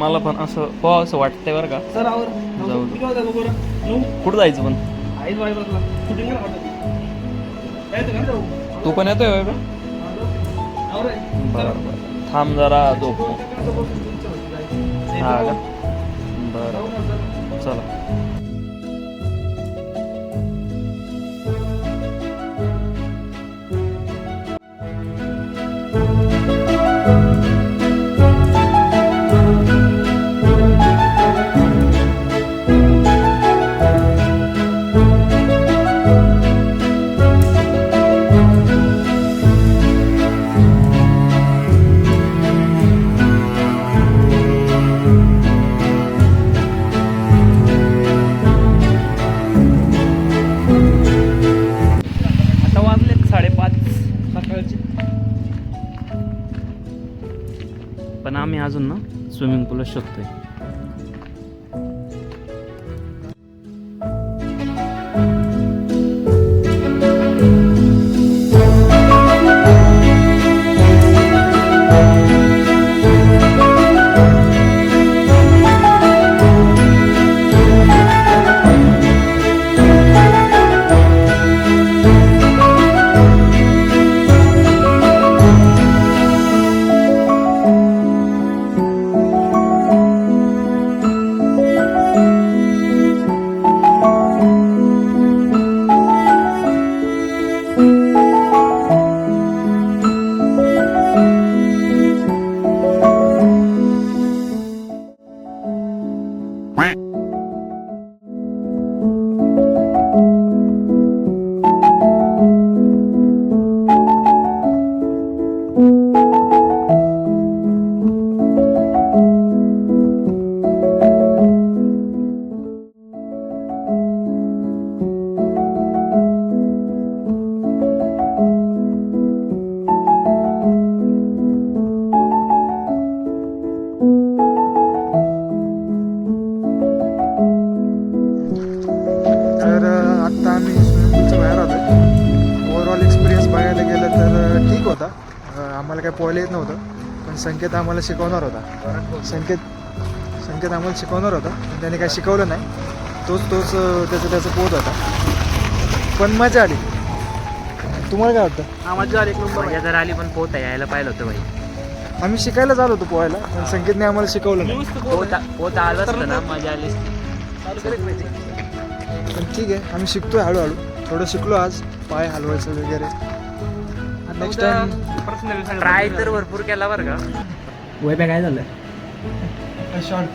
मला पण असं पोहा असं वाटतंय बरं का. सर आवर जाऊ. किती वाजता बरं? 9 कुठं जायचं पण? आईच वाजला शूटिंग करा वाटत काय तर जाऊ. तू पण येतोय होय का? आवर बरं बरं थांब जरा झोप मग. हा का बरं चला. आता वाजलेत 5:30 सकाळची. पण आम्ही अजून ना स्विमिंग पूलच शोधतोय. तर आत्ता आम्ही स्विमिंग पूलच्या बाहेर आलो आहे. ओव्हरऑल एक्सपिरियन्स बघायला गेलं तर ठीक होता. आम्हाला काही पोहायला येत नव्हतं, पण संकेत आम्हाला शिकवणार होता. संकेत आम्हाला शिकवणार होता, पण त्याने काही शिकवलं नाही. तोच त्याचं पोहत होता, पण मजा आली. तुम्हाला काय वाटतं? मजा आली एक नंबर. मजा जर आली पण पोहता यायला पाहिलं होतं भाई. आम्ही शिकायला चालू होतो पोहायला, पण संकेतने आम्हाला शिकवलं नाही. पोहता आलं असतं ना मजा आली असती. पण ठीक आहे, आम्ही शिकतोय हळूहळू. थोडं शिकलो आज, पाय हलवायचं वगैरे. नेक्स्ट टाइम ट्राय तर भरपूर केला बरं का. वय काय झालं? शॉर्ट